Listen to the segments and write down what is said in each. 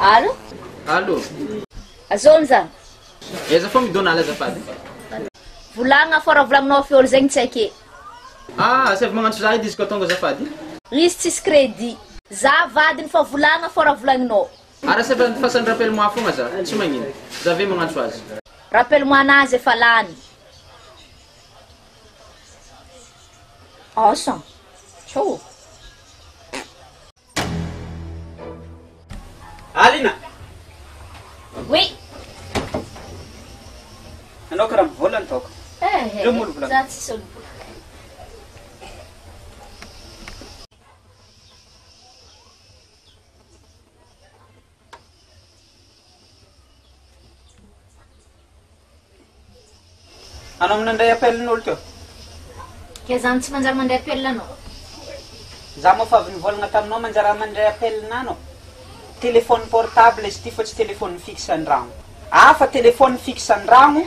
Allô? Allô? Azonza. Eza fa midonala azafady. Volagna fora volagninao fiolo zegny tsy haike. Ah, sy avy magnantso za edy izy koa tonga azafady. Izy tsisy crédit. Za vadiny fa volagna fora volagninao. Ara sy avy fasan'ny rappel-moi fogna za, tsy magnino. Za ve magnantso azy. Rappelle-moi anazy efa lany. Asa. Ciao. Alina. Oui. Anao karaha mivolana taoko. Za tsisy olo. Anao minandray appelin'olo teo. Ke zany tsy manjary mandray appel anao. Za moa fa avy nivolagna taminao manjara mandray appelnanao. Téléphone portable izy ty fa tsy téléphone fixe an-dragno. Fa téléphone fixe an-dragno,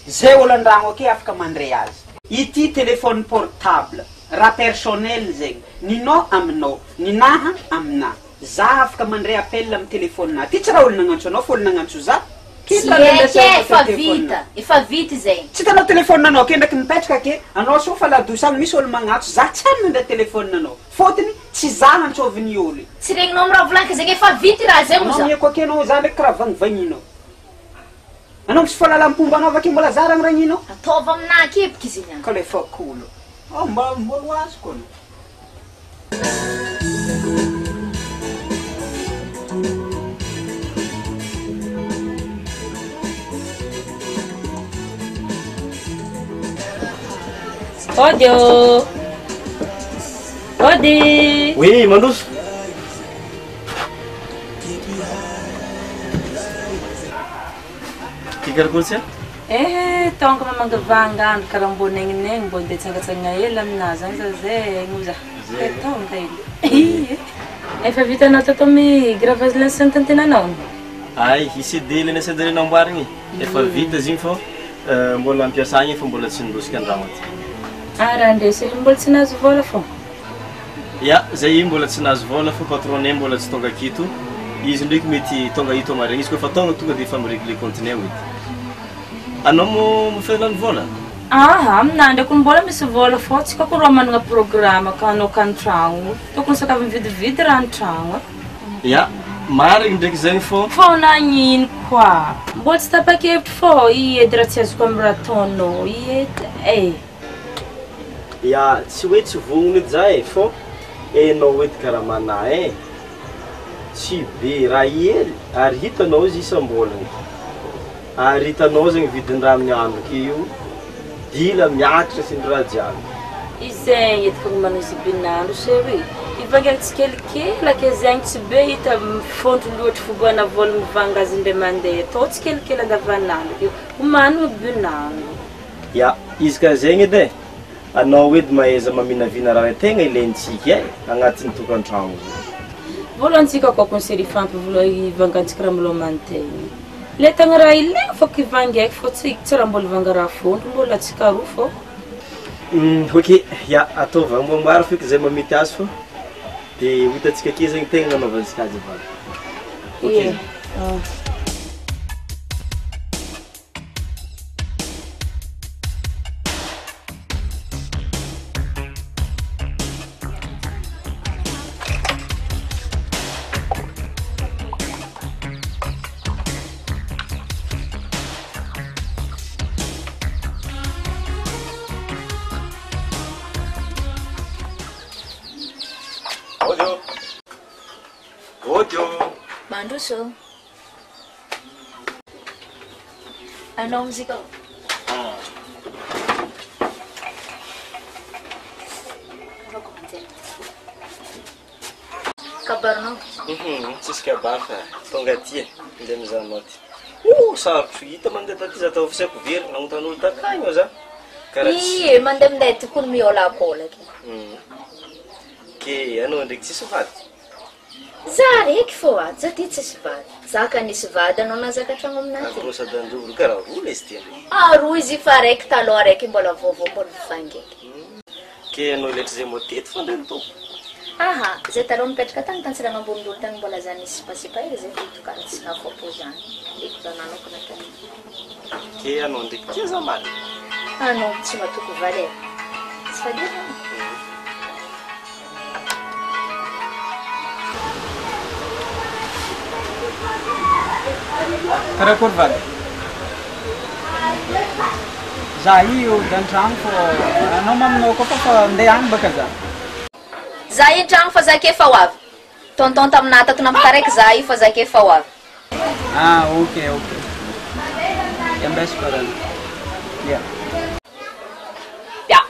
zay olo an-dragno ake afaka mandray azy. Ity téléphone portable, raha personnel zegny. Ninao aminao, ninaha aminaha. Za afaka mandray appel amin'ny téléphone-na. Ty tsy raha olo nagnantso anao, fa olo nagnantso za. Efa vita. Efa vita zegny. Tsy hitanao téléphone-nanao ke ndraiky mipetraka ake, anao soa fa ladosy misy olo magnatso, za tsy any mandray téléphone-nanao. Fôtony tsy za nantsôviny olo. Tsy regninao amin'ny raha volaniko zegny efa vita raha zegny Anao mieko ake anao za ndraiky karaha vangivagninao. Anao misy fahalalam-pomba anao avake mbola za rangranginao. Ataova aminahy kepiky izy niany. Ka le fakolo. Mbola ho azy koa. Odio. Odi. Oui, Mandous. Kikarakory siya? Tonga mamangavanga andro karaha mbô negninegny mbô ndeha tsangatsangana hely aminazy agny za zegny za. Tonga hely. Efa vitanao tato amin'ny gravage l'enceinte antenanao? Ay, CD le enceinte le namboarigny. Efa vita izy igny fô mbola ampiasa igny fa mbola tsy nindosika an-dragno aty. Raha ndesy mbola tsy nahazo vola fô. Ya, zay mbola tsy nahazo vola fa patronné mbola tsy tonga akito. Izy ndraiky mety tonga hito amaregny izy koa fa tonga dia efa miregle continue edy. Anao mo mifelany vola? Aminah ndraiky mbola misy vola fô tsika koa rô managna programme ka anao ka an-tragno. Tokony sakavy mividividy raha an-tragno. Ya, marigny ndraiky zegny fô. Fô nagnino koa? Mbola tsy tapa-kevitry fô edy raha tsy azoko amin'ny raha ataonao edy. Ya, tsy hoe tsy vognona edy za fô enao edy karaha manahy tsy be raha hely ary hitanao izy isam-bolagny. Ary hitanao zegny vidin-draha amin'ny andro ke io dila miakatra sy ny raha jiaby. Izy zegny edy fogna manao izy binandro chéri. Ivangako tsikelikely ake zegny tsy be hita mifontro loatra foboana vola mivanga azy indray mandeha. Atao tsikelikely andavanandro. Omanigny binandro. Ya, izy ka zegny edy anao edy mahaiza maminavina raha tegna ilaintsika agnatin'ny tokantragno. Volantsika koa conseil fampy vola ivangantsika raha milomantegna. Le tagna raha ilaigny fô kivangaiky fô tsy raha mbola ivanga raha fontro mbola tsika roa fô. Ok, ya, ataova amboamboara feky zay mamety azy fô dia hitatsika ake zegny tegna nanaovantsika azy avany. Ok. Mandroso. Anao muzika. Kabaranao. Tsisy kabary fa tonga aty ndeha mizahanao ty. Sarotro hita mandeha taty za tao fisaiko very nagnotan'olo takagny za. Mandeha tokony miolakola ke. Ke anao ndraiky tsisy vady? Za raiky fô za ty tsisy vady. Za ka nisy vady anao nazaka tragno aminaty. Sady androvolo karaha roa izy ty ndray. Roa izy fa raiky taloha raiky mbola vovô mbola vangaiky. Ke anao letry zay motety fa ndraiky tompo. aha zay taloha mipetraka tany tantsirana ambon'olo tany mbola zany sipasipa ry zay fitokara tsy nafopo zany iko za nanokana tany ke anao ndraiky tia za maly anao tsy matoko valeur tsy fadina karakory vady za io dan-trano fô anao maminao koa fa andeha agny baka za za io trano fa zake fa ho avy tonton taminah tato nampikaraiky za io fa zake fa ho avy ok yambesy parana ya ya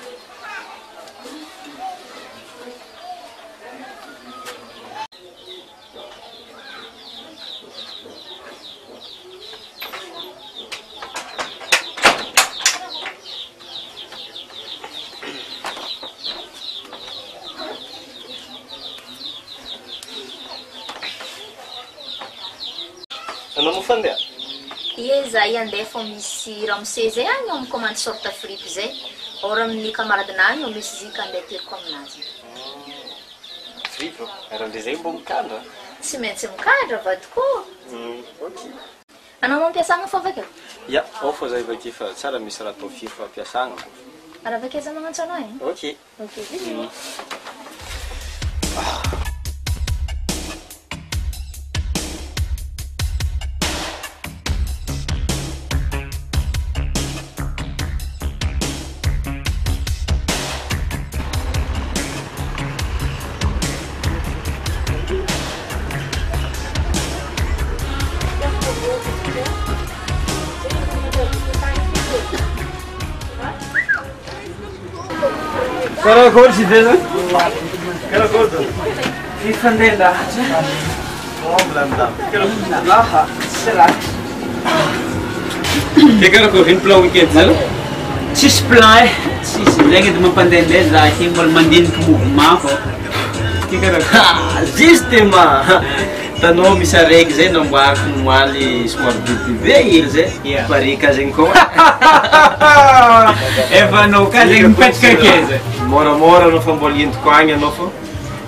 anao mofandeha ie za io andeha fô misy ramose zay agny eo micommande sorte fripe zay or amin'ny camaradinany io misy zika andeha tiriko aminazy fripe raha zay mbo mikandra tsy maintsy mikandra vadikoa ok anao mampiasagna fô avakeo ya ao fô zay vakeo fa tsara misy raha atao firy fampiasagna raha vakeo za magnantso anao e ok ok karakory sy de zany karakory zany ifandeha lahatra mbola midamy aha tsy raha Te karakory iny plan weekend zany tsisy plan e tsisy zegny edy mampandehandeha za ty mbola mandiniky mouvement fô ty karakory justement tanao misy araiky zay namboariko moaly somary bebe hely zay parika zegny koa efa anao ka zegny mipetraka akeza moramora anao fa mbola entiko agny anao fô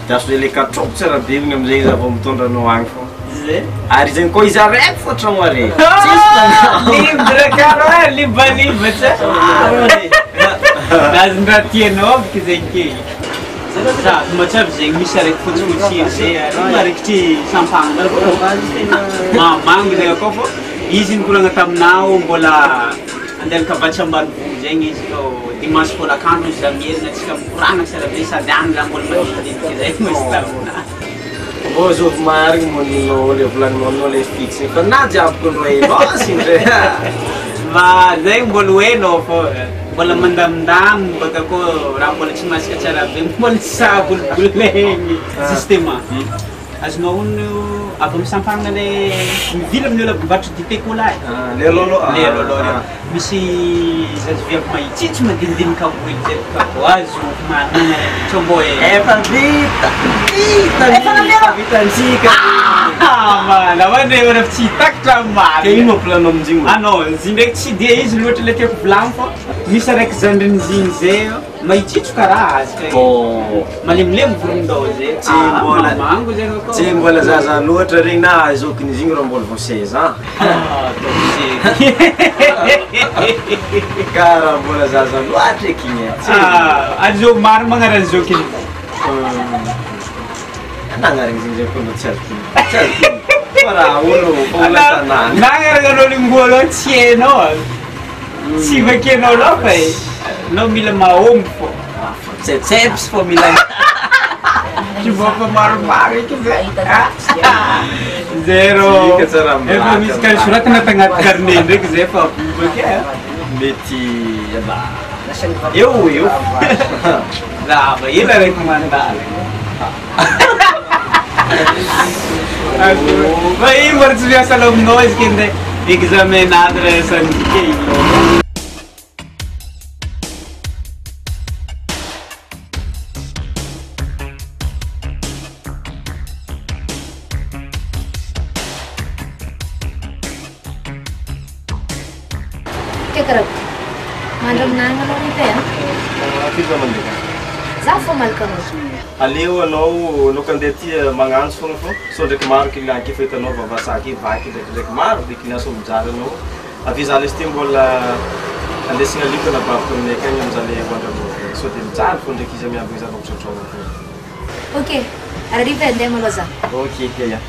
daso le katroko tsara be igny amizay za vao mitondra anao agny fô ary zegny koa izy araiky fô trano araiky libre karo e libaliba tse nazondraha tianao avika zegny kely za matsavy zegny misy araiky fotsifotsiry zay marikitry sampagna mamango zegny akao fô izy nikoragna taminao mbola andeha mikabatsy ambanivoly zegny izy ko dimanche folakandro izy za mierina atsika mikoragna sara be sady agny za mbola mandidinika zay misy tamina mbô zovy marigny monino le volagninao le fixe fa na jiaboko andro ebasy ndray ma zegny mbola hoenao fô mbola mandamindamo baka koa raha mbola tsy masika tsara be mbola tsy sabolbolegny justement azonao ono avy misampagna le mivily amin'ny olo mivatry dité kola le lolo le lolo misy zaziviako mahitsitsy madinidinika boely zay kako azo manana tsombo efa vitantsika nahoane ora tsy hitakitra ke ino plano amin'zigny anao izy ndraiky tsy dia izy loatra le tiako volagny fô misy araiky zandrin'izigny zay mahitsitso karaha azy ka malemilemy volondao zay mango zay tsy mbola zaza loatra regny na azokiny izy igny raha mbola vo 16 ans karaha mbola zaza loatra eky igny azo maro magnarany zokiny nagnariny zegny zay koa tsy azokiny fa raha olo mbola tanàna nagnaragnanao ngolo tsy hainao tsy vakianao lofa e nao mila mahomby fô tsetsepsy fô mila Cuma marmar itu zero. Efa misy kali surat na tengah karne ndreky zay fa bakea mety aba eu za ba ila rekomandale vai marcia salam nós que ande examinado essa ninguém. Mandramananga lo ni pe. Fiz a mandiga. za fo malaka anao. Aleo anao nuk andeha ty magnantso foana fô so ndraiky maro client ke fa hitanao vavasaky vaky ndraiky maro be client so mijaly anao avy za lesy ty mbola andesigna likana babaka aminay akagny amizany voandragno so de mijaly fô ndraiky izy miamby izy avakotratrao fô. Ok, arrive andeha malôha za. Ok, ya.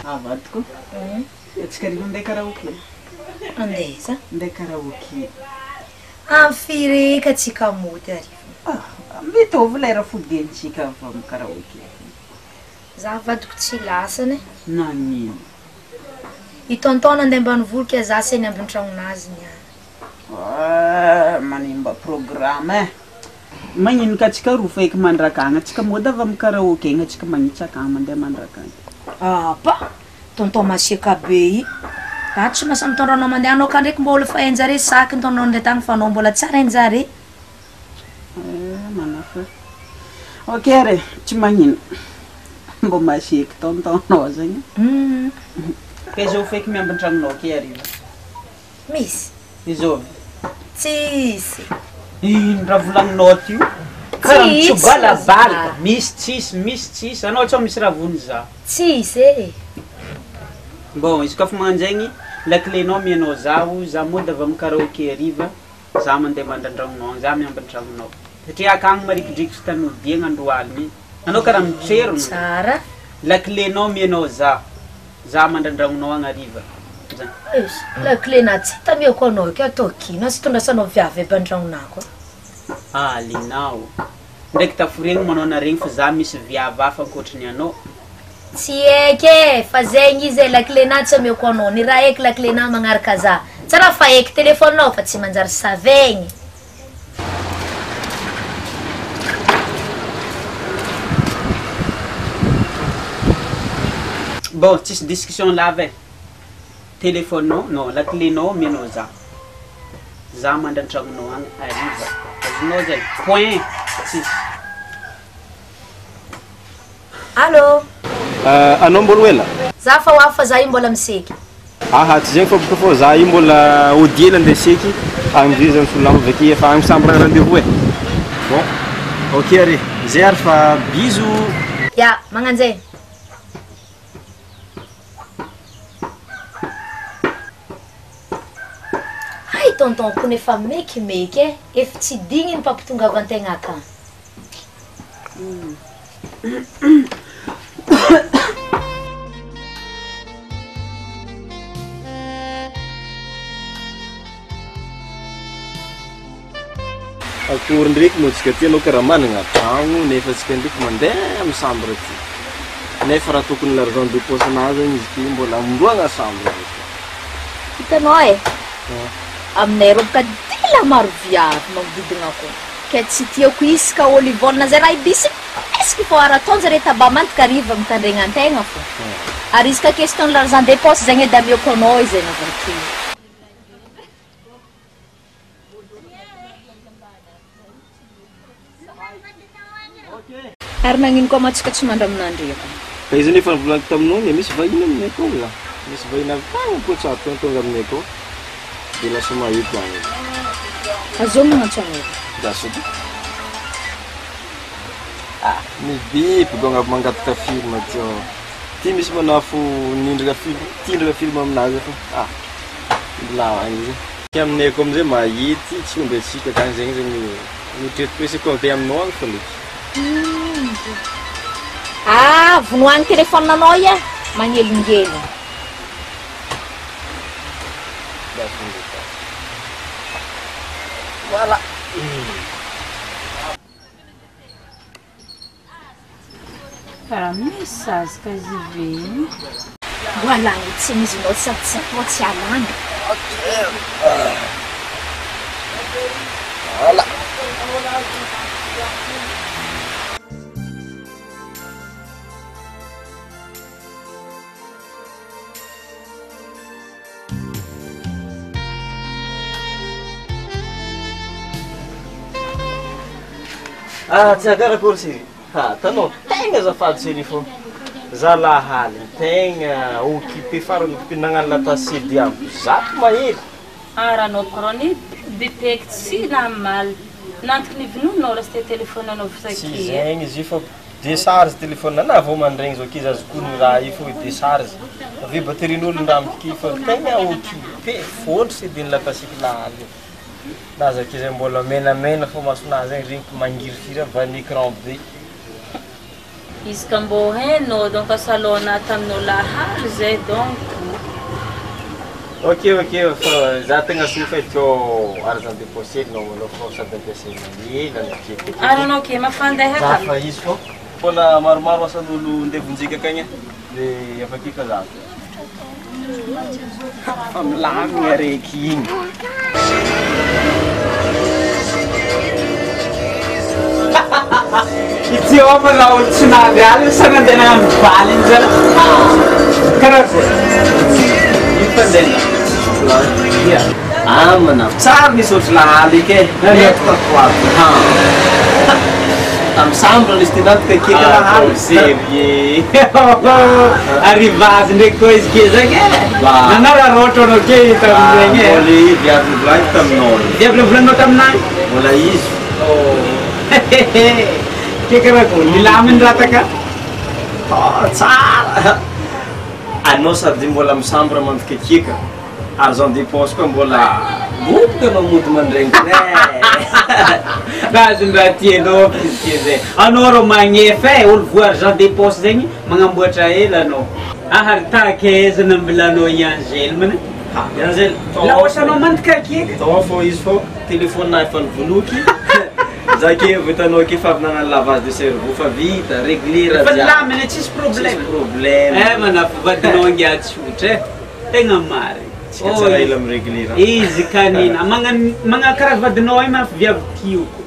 Avadiko. Atsika ariva andeha karaoke. Andeha za. Andeha karaoke. Amfiry ka tsika mody ariva. Mitovy lera fodiantsika avy amin'ny karaoke. Za vadiko tsy lasany. Nanino? Itontaona andeha ambanivohitra za seny ambony tragnonazy niany. Manimba programme magnino ka tsika roa feky mandrakagna tsika mody avy amin'ny karaoke igny atsika magnitsaka mandeha mandrakagna. Pa tonton masiaka be i. Ka tsy masa mitondranao mandeha anao ka ndraiky mbola fa hainjare saky nitonao ndray tagny fa anao mbola tsara hainjare. Manafa. Ok re, tsy magnino. Mbo masiaka tontonao zegny. Ka izao feky miamby an-tragnonao ke ariva. Misy. Izao. Tsisy. Ino raha volagninao ty io? Karaha mitsobalabalaka. Misy tsisy. Anao tsao misy raha vony za. Tsisy e. Bon, izy kafa manjaigny, la clénao mianao za mody avy amin'ny karaoke ariva, za mandeha mandran-dragnonao, za miamby an-tragnonao. Satria akagny marikidrikitry tanodiagna andro aligny. Anao karaha mitrerona. Tsara. La clénao mianao za mandran-dragnonao agny ariva. La cléna tsy tamiako anao ke atao kino sy tondrasanao viavy aby an-dragnonako. Linao. Ndraiky taforegny manao naregny fa za misy viavy hafa ankoatriny anao. Tsy eky fa zegny izy la cléna tsy amiako anao. Ny raha eky la cléna magnaraka za. Tsara fa eky téléphonenao fa tsy manjary savegny. Bon, tsisy discussion lava e. Téléphonenao, non, la clénao mianao za mandran-tragnonao agny ariva. Azonao zay. Point. Tsisy. Allô? Anao mbola ela? Za fa hoafa za io mbola miseky. Tsy zegny fa bôka fô za io mbola odiela andeha seky amizay zany solamo avake efa agny samby raha rendez-vous e. Bon, ok re, zay ary fa bisous. Ya, magnanjay. Ay tonton ko nefa mekimeky e. Efa tsy digny ny mpampitonga antegna akagny. Akory ndraiky moa tsika ty anao karaha managna tragno nefa tsika ndraiky mandeha amin'ny chambre ty. Nefa raha tokony l'argent de poche nazy zegny izy ty mbola amboagna chambre. Hitanao e? Aminay rô ka dila maro viavy magnodidina ako. Ke tsy tiako isaka olivona zay raha ibisy presque fô aratonjare tabamantika ariva mitandregna antegna fô. Ary izy ka question l'argent de poche zegny edy amiako anao izy navake. Ary nagnino koa matsika tsy mandra aminandreko. Ka izy nefa nivolaniko taminao misy vahiny aminay akao la. Misy vahiny avy tagny koa tsato tonga aminay akao. De lasa mahito agny. Azao magnantso anao. Dasody. Mibiby gona mangataka film ty. Ty misy manafo tindrika film aminazy fa la izy. Ty aminay akao amizay mahity tsy omby atsika kany zegny zegny nitreto ko te aminao agny fa vonoagny téléphone anao ia magnelingely. Voilà. Karaha message ka izy veny. Voilà, tsy misy nao tsy tsy alany. Voilà. Tsy akarakory siri. Tanao tegna azafady siri fô. Za lahaly tegna occupé farany occupé nagnano latasy diabo. Zato mahery. Rahanao parony bipeky tsy namaly. Nantiky nivinonao raha sy téléphone anao tsy visaki. zegny izy io fa décharge téléphone na vao mandregny zao kizy azokony raha io fa décharge avy baterin'olo raha miky fa tegna occupé fôntry sy diny latasiky lahaly na zakizy mbola menamena fô masonazy zegny regniky mangirifiry avy ny écran be. Izy ka mbô hainao donc asalona taminao lahaly zay donc. Ok fa za tegna sofa teo argent déposé no malo fô sady ampiasaina ela nikeky. Aranao ke mafandeha Za ka. fa izy fô mbola maromaro asan'olo ndevonjika akagny le afakika za. Fa milamigna reky igny. Ity oma raha olo tsy navy aly sanandena mivaly igny zany. Karaha zay. Ifandena. Ia. Amana. Tsara misy ohatry lahaly ke. Netiko ato. Tam sambra le stinante ke lahaly Sérieux. Arrivage ndraiky koa izy ke zegny. Nanao raha roatra anao ke tamizegny. Mbola viavy volagniko taminao. Viavy volanao taminahy. Mbola izy. Ke karaha koa milaminy raha taka. Tsara. Anao sady mbola misambra mandikakika. Argent dépense koa mbola boboka anao mody mandregny raha zany raha tianao izy zay. Anao rô magnefa olo voa argent dépense zegny magnamboatra hela anao. Ahary tahak'aizana ambilanao i Angèle mana. Angèle, Laosanao mandikakika. tao fô izy fô téléphone efa nivoloky. Zake vitanao ke fa avy nagnano lavage de cerveau fa vita régler raha Fa jiaby. lamina tsisy problème. Problème. Mana vadinao angiatsotra tegna marigny. Tsika tsara ela mirégler raha. Izy kanina magna karaha vadinao io mafy viavy tioko.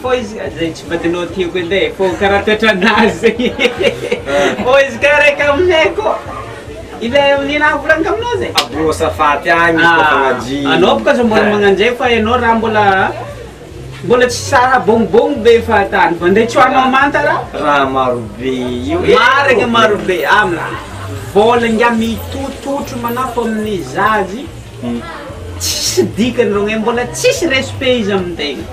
Fô izy zay tsy vadinao tioko ende fô karaha toetranazy. Fô izy karaha raika aminay koa. Ilay nina volagny aminao zay. Abo safaty agny izy koa fagnaji. Anao boka za mbola magnanjay fa ianao raha mbola tsy saha bongbong be fahatany fa ndeha tsoanao manta raha. Raha maro be io. Marigny maro be amina. Vola nga mitototro manafo amin'ny zazy. Tsisy dikany rogny mbola tsisy respect izy amintegna.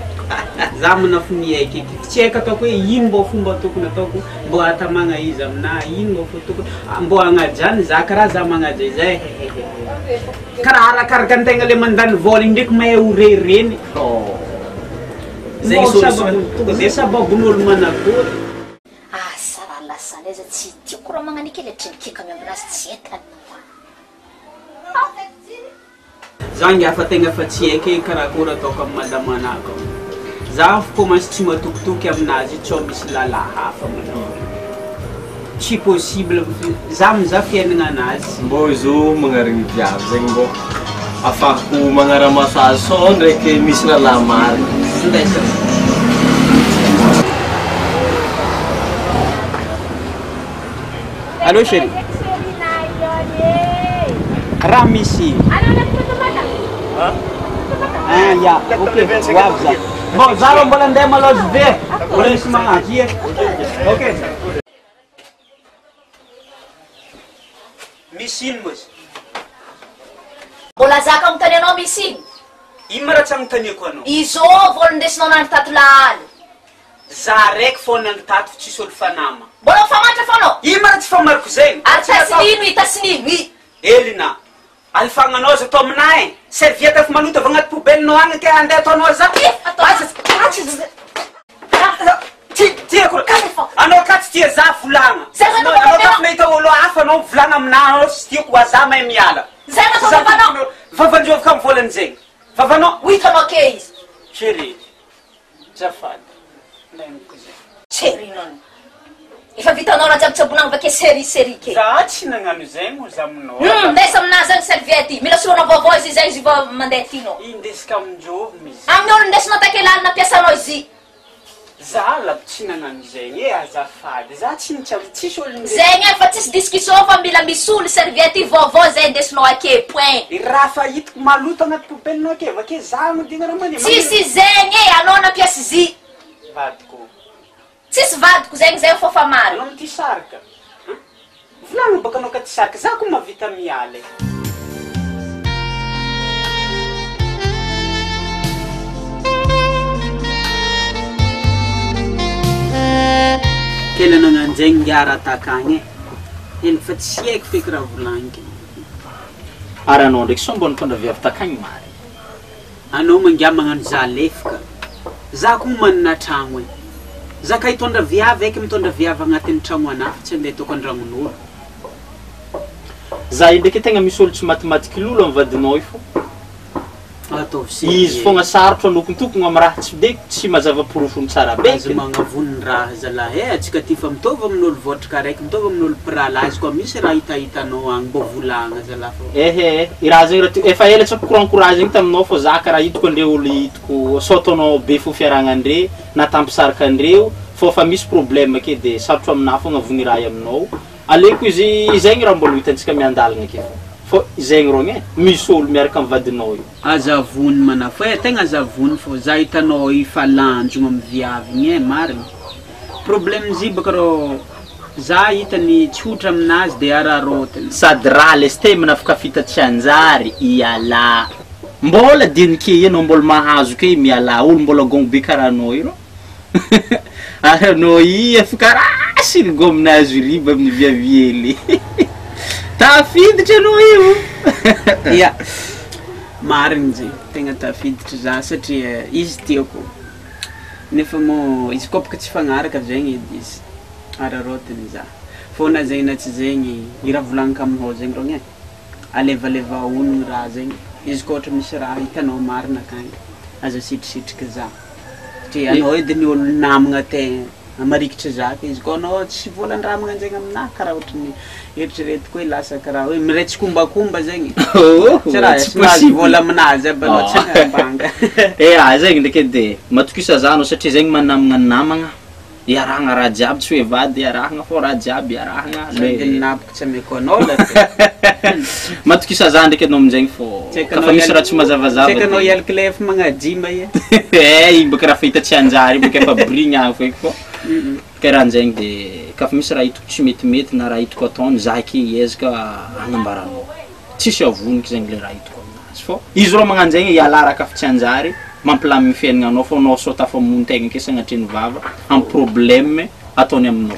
Za manafo miaiky tsy haiko ataoko hoe ino mbô fomba tokony ataoko mbô atamagna izy amina ino mbô fo tokony mbô agnajany za karaha za magnajay zay. Karaha arakaraka antegna le mandany vola igny ndraiky mahay ho rereny. Zegny solution. Zay sababon'olo manakory. Sara lasany aiza tsy tiako raha magnaniky eletrikika miambinazy tsy entany. Za ngiafa tegna fa tsy haiko karakory ataoko amin'ny madamanako. Za commence tsy matokitoky aminazy tsy misy lala hafa manao. Tsy possible za mizaha fiainana anazy. Mbô zo magnarigny viavy zegny mbô afahako magnaramaso azy so ndraiky misy lala marigny. Ndesa. Allô chérie. Raha misy. Ya, okey. Wabza. Bon, zaro mbola ndeha malozy be. Mbola misy magnaky. Okey. Misy ino mozy? Mbola zaka amintany anao misy ino? Ino ma raha tsy agnontaniako anao? Izo vola ndesinao nandro tato lahaly. Za raiky fô nandro tato fa tsisy olo fanama. Mbola mifamatra fanao? Ino ma raha tsy famariko zegny? Ary tasinino itasinino i? Elina, alifagnanao za atao aminahy. Serviette efa maloto avy agnaty pobelinao agny ke andeha ataonao za. Tiako anao ka tsy tia za volagna. Anao ka mahita olo hafa anao volagna aminahy anao tsy tiako za mahay miala. Zay natao vavanao? Vavanjovy ka mivolany zegny. Vavanao? Hitanao ke izy? Chérie, zafady. Lainiko zay. Chérie nono. Efa vitanao raha jiaby-tsabonagny vake série ke. Za tsy nagnano zegny ho za aminao. Ndesa aminazy zany serviette. Mila solona vaovao izy zay izy vao mandeha tinao. Indesika aminjovy mizy. Amin'ny olo ndesinao takelany nampiasanao izy. Za la tsy nagnano zegny azafady. Za tsy tsisy olo zegny fa tsisy discussion fa mila misolo serviette vaovao zay ndesinao ake point. Raha fa hitako maloto agnaty pobelinao ake vake za agnodigna raha mani. Tsisy zegny anao nampiasa izy. Vadiko. Tsisy vadiko zegny zay fa fa mary. Anao mity sarika. Volagno baka anao ka ty sarika za koa mavita miala. kely nagnanjegny ngiara takagny ely fa tsy haiko feky raha volagniko aranao ndraiky so mbô nitondra viavy takagny mary anao mangia magnano za lefaka za koa manana tragno e za ka hitondra viavy eky mitondra viavy agnatin'ny tragno anahy tsy andeha ataoko andragnon'olo za io ndraiky tegna misy olo tsy matematiky lolo amin'ny vadinao io fo izy fogna sarotro anokon-tokony amin'ny raha tsy de tsy mazava porofony tsara be azo magnavoniny raha zalahy e atsika ty fa mitovy amin'olo votraka raiky mitovy amin'olo pirala azy koa misy raha hitahitanao agny mbô volagna zalahy fo ehe i raha zegny raha efa ela tsako courant zegny taminao fô za karaha hitako andre olo hitako saotanao be fo fiaragnandre na tampisaraka andreo fô fa misy problème ake de sarotro aminahy fogna avony raha aminao aleko izy zegny raha mbola hitantsika miandalagna ake fô zegny rogny misy olo miaraka amin'ny vadinao io azavony mana fo e tegna azavony fô za hitanao efa lanjogno amin'ny viavy igny e marigny problème zy baka rô za hitany tsy hotra aminazy de ararotiny sady raha lestemina afaka fitatsy anjary iala mbola dinike ianao mbola mahazo ke miala olo mbola gombo be karahanao io aranao i afaka rasiny gominazy riba amin'ny viavy ely tafiditra anao io ia marigny zegny tegna tafiditra za satria izy tiako nefa mo izy koa baka tsy fagnaraka zegny edy izy ararotiny za fôna zegny na tsy zegny i raha volagniko aminao zegny rogny e alevaleva onigny raha zegny izy koa ohatra misy raha hitanao marina akagny aza sitrisitriky za satria anao edy ny olo namagna te marikitra za ke izy koa anao tsy volan-dramagna zegny aminahy karaha ohatrany eritreretiko hoe lasa karaha hoe miretsy kombakomba zegny tsy raha tsy vola aminazy aby anao tsy ambanga zegny ndraiky edy matokisa za anao satria zegny manamagna namagna iarahagna raha jiaby tsy hoe vady iarahagna fô raha jiaby iarahagna napoko tsy ameko anao la matokisa za ndraiky anao aminjegny fô kafa misy raha tsy mazavazava tseka anao ialaka le efa magnadimba ie igny baka raha fahitatsy anjary baka efa brigna feky fô karaha anjegny de kafa misy raha hitako tsy metimety na raha hitako ataony za ake iezaka agnambaranao tsisy avoniky zegny le raha hitako aminazy fô izy rô magnano zegny iala raha kafa tsy anjary mampilamy fiaignanao fô anao sao tafamonon-tegna ke sagnatry ny vava amin'ny problème ataony aminao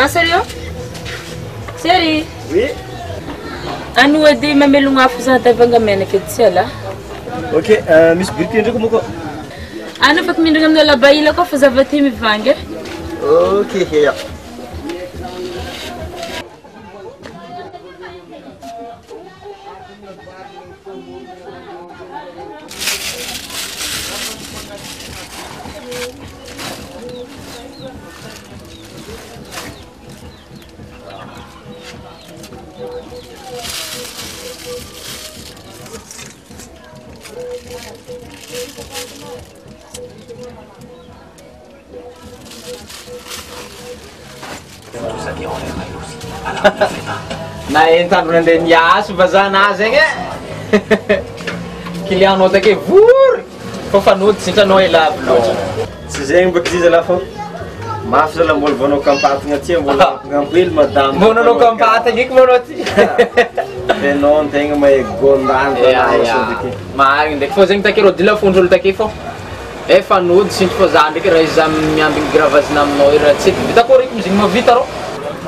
sérieux série oui anu edy mamelogno afo za davanga menaka edy tsy ala ok misy briky ndraiky moko ana afaka mindragna amin'ny alabaila koa fa zavaty mivangy ok ya na entandro nandeha niaso vazana zegny e clientanao take vory fô fanoditsy hitranao elavy loatra tsy zegny baka izy zala fô mafy zala mbola vanao kampatagna ty mbola ngampely madame mbô nanao kampatagna eky manao ty fenao antegna mahay gondany marigny ndraiky fô zegny take rô dilafondro olo take fô efa noditsy intry fô za ndraiky raha izy za miambigny gravazina aminao io raha tsy vitako reky mizigny mavita rô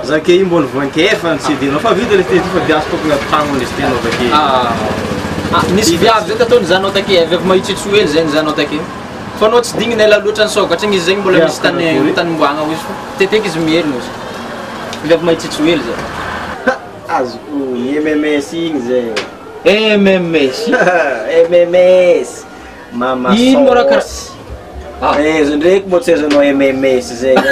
za ke io mbola voankefa ntsidinao fa vita le ty fa diasy tokony atragno le stenao take nisy viavy zegny tataony zanao take avy avy mahitsitso hely zegny zanao take fa anao tsy dignina ela loatra ny sokatra igny izy zegny mbola misy tany tanimboagna izy fô teteky izy mielona izy avy avy mahitsitso hely zay azoko MMS igny zay MMS MMS mama ino mora sauce izy ndraiky mô tsy azanao MMS zegny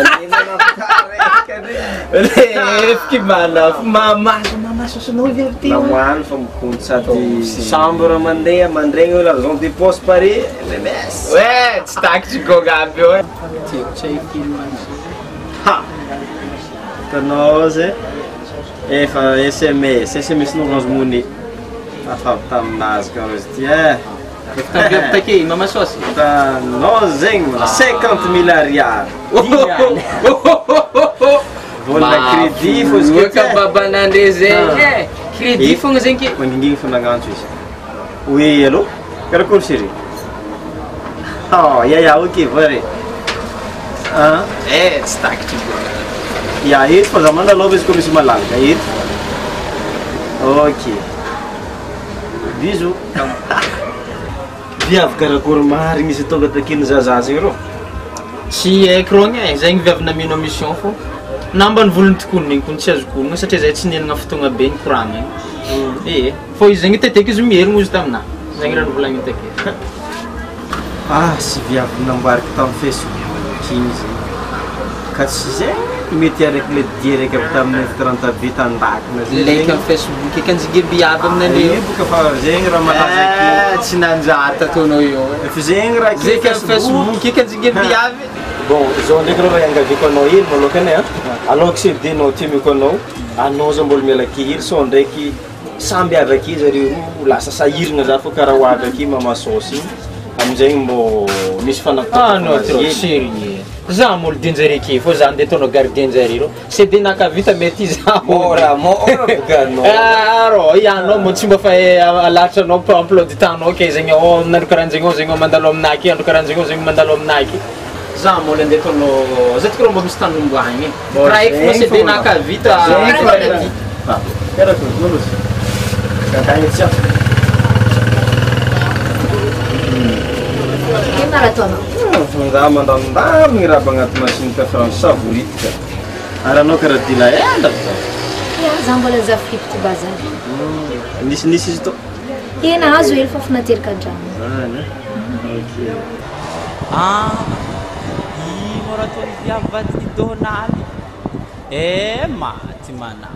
efky mamasosanao verité namoany fa mikonto sady chambre mandeha mandregny olo zone de poste pare MMS ouais tsy takitry goga aby io tiako tsy hay film ha hitanao zay efa SMS n'Orange Money afavy taminazy karo izy ty efa take mama sauce non zegny 50 000 ariary vola crédit fô izy ka babanandre zegny crédit fogna zegny ke mangingigny fa nagnantso izy Oui, allô? Karakory chérie? Oh, ya, ok, very. Tsy takitra Ya, eto fa za mandalova izy koa misy malalaka, eto. Ok. Bisous. Viavy karakory marigny izy tonga takiny zaza zegny rô. tsy haiko rogny e zegny viavina mino mission fô nambany volony tokoniny igny kony tsy azoko onogna satria zay tsy nienagna fotoagna be ny koragna igny fô izy zegny teteky izy mierigna izy taminahy zegny raha novolagniny take Sy viavy nambarika tamin'ny Facebook igny izy. Ka tsy zay mety araiky le dia raiky avy tamin'ny trente vita andakina leka amin'ny Facebook ekanjige biavy amin'anio boka fa zegny raha malaza aky. tsy nanjata ataonao io Fa zegny raha zay ka Facebook ekanjige biavy Bon, zao ndraiky rô raha iangaviko anao hely malokany a. Alors que c'est anao temiko anao zao mbola miala kely so ndraiky samby avy aky zareo roa lasa sahiragna za fô karaha hoavy aky mamasôsy igny amizay mbô misy no trop sérieux za molo dinjare ake fô za ndeha ataonao gardien jare rô CD nakavita mety za mora boka anao. rô ianao mo tsy mba fa alatra anao emploi du temps anao ke zegny nandro karahanjegny zegny mandalo aminahy aky andro karahanjegny zegny mandalo aminahy aky za mbola ndeha ataonao za tikoro mba misy tany omboagny raha eky fô CD nakavita Karakory malosy. Katagny tsià. Ino raha ataonao? Za mandamindamigny raha bagnaty machine kafe savoritika. Ary anao karaha dila ela fa. Ya, za mbola zafiko ty bazary. Nisy izy to. Ena azo hely fa finaterika an-drano. Ok. Ino raha toy viavy ty donaly maty mana